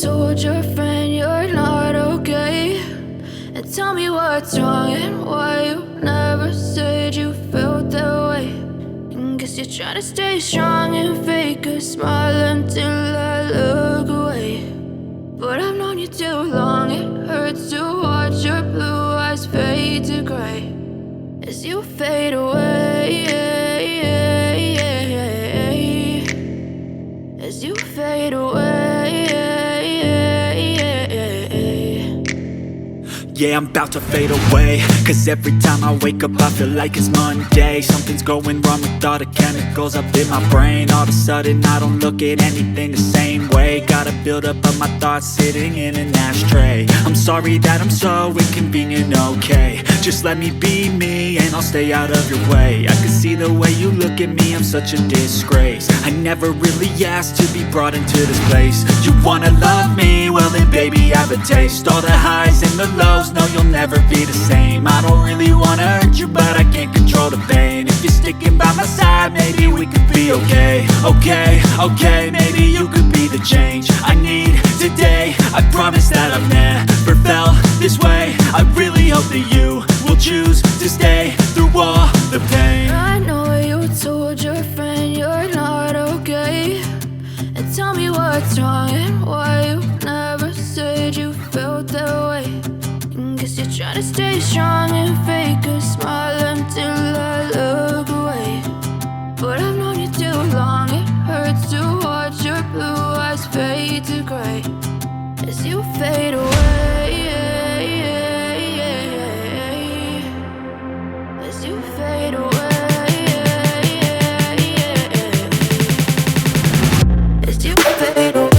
told your friend you're not okay, and tell me what's wrong and why you never said you felt that way. And guess you're trying to stay strong and fake a smile until I look away. But I've known you too long, it hurts to watch your blue eyes fade to gray as you fade away, as you fade away. Yeah, I'm about to fade away, cause every time I wake up I feel like it's Monday. Something's going wrong with all the chemicals up in my brain. All of a sudden I don't look at anything the same way. Gotta build up of my thoughts sitting in an ashtray. I'm sorry that I'm so inconvenient, okay. Just let me be me and I'll stay out of your way. I can see the way you look at me, I'm such a disgrace. I never really asked to be brought into this place. You wanna love me? Well then baby I have a taste. All the highs and the lows, no you'll never be the same. I don't really wanna hurt you but I can't control the pain. If you're sticking by my side maybe we could be okay. Okay, maybe you could be the change I need today. I promise that I've never felt this way. I really hope that you will choose to stay through all the pain. I know you told your friend you're not okay, and tell me what's wrong and why you never said you felt that way. And guess you're trying to stay strong and fake a smile until I look away. But I've known you too long, it hurts to watch your blue eyes fade to gray as you fade away, as you fade away, as you fade away.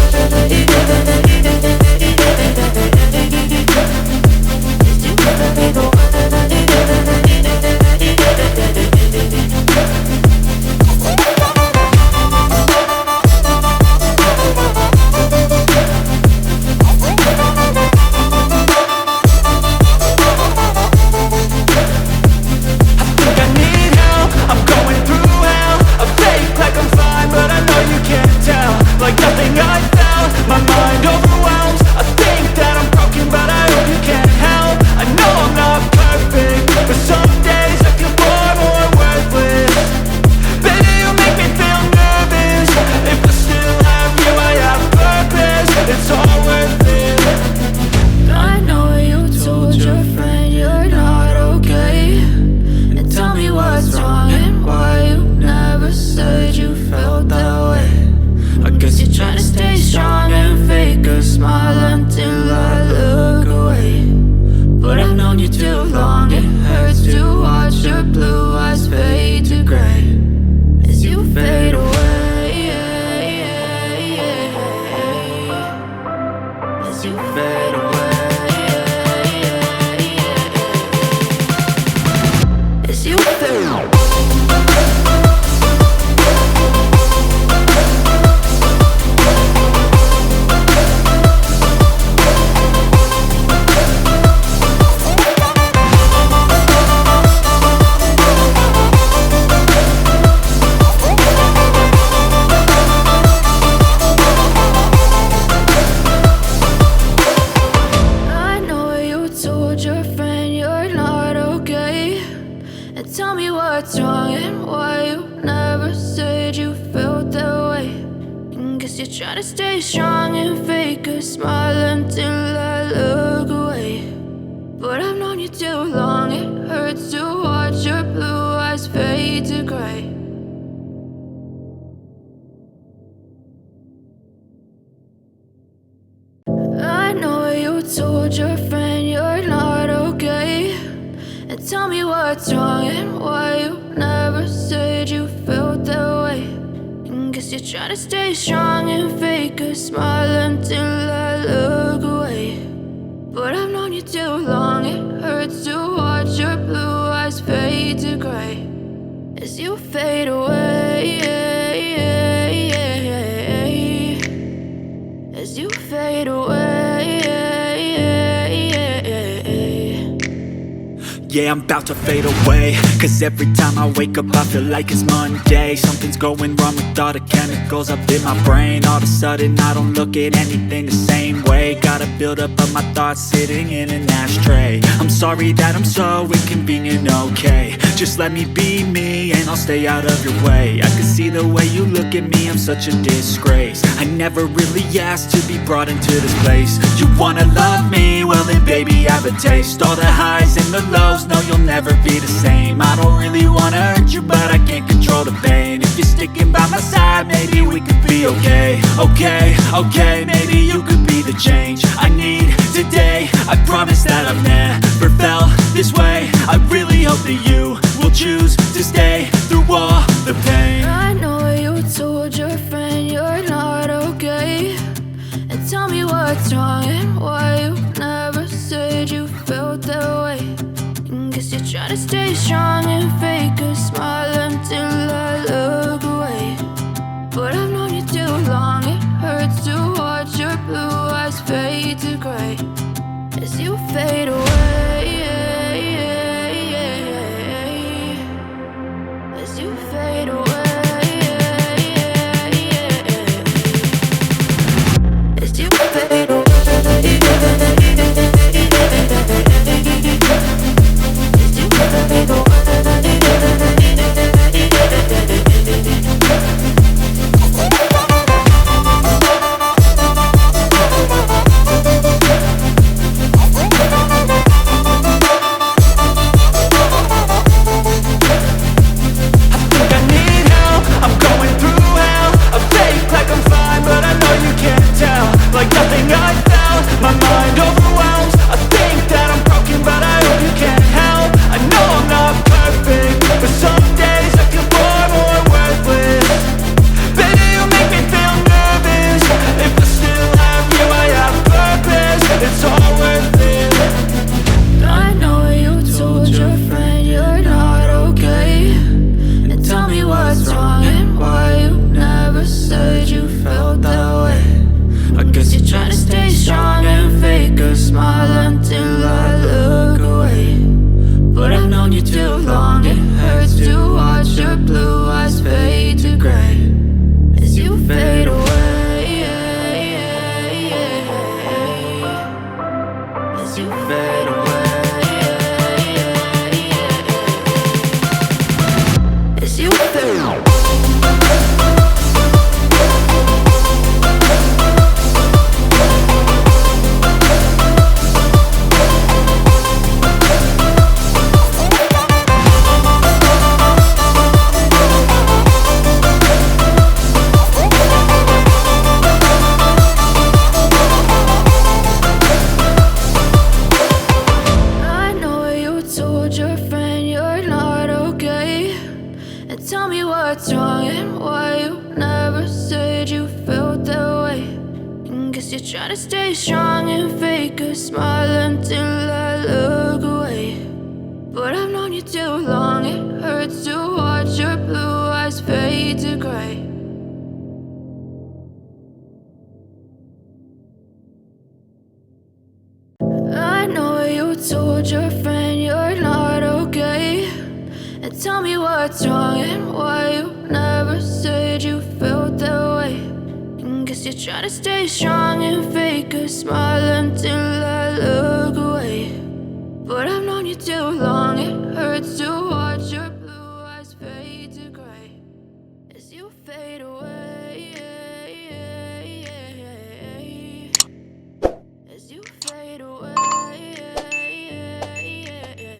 Try to stay strong and fake a smile until I look away. But I've known you too long, it hurts to watch your blue eyes fade to gray. I know you told your friend you're not okay, and tell me what's wrong and why you never said you felt that way. Guess you're trying to stay strong and fake a smile until I look away. But I've known you too long, it hurts to watch your blue eyes fade to gray as you fade away, as you fade away. Yeah, I'm about to fade away, cause every time I wake up I feel like it's Monday. Something's going wrong with all the chemicals up in my brain. All of a sudden I don't look at anything the same way. Gotta build up of my thoughts sitting in an ashtray. I'm sorry that I'm so inconvenient, okay. Just let me be me and I'll stay out of your way. I can see the way you look at me, I'm such a disgrace. I never really asked to be brought into this place. You wanna love me? Well then baby have a taste. All the highs and the lows, no you'll never be the same. I don't really wanna hurt you but I can't control the pain. If you're sticking by my side, maybe we could be okay. Okay, maybe you could be the change I need today. I promise that I've never felt this way. I really hope that you will choose to stay through all the pain. I know you told your friend you're not okay, and tell me what's wrong and why you never said you felt that way. Guess you're trying to stay strong and fake a smile until I look away. But I've known you too long, it hurts to watch your blue eyes fade to gray as you fade away. As you fade away. As you fade away. Try to stay strong and fake a smile until I look away. But I've known you too long, it hurts to watch your blue eyes fade to gray. I know you told your friend you're not okay, and tell me what's wrong and why you never said you felt that way. Guess you're trying to stay strong and fake a smile until I look away. But I've known you too long, it hurts to watch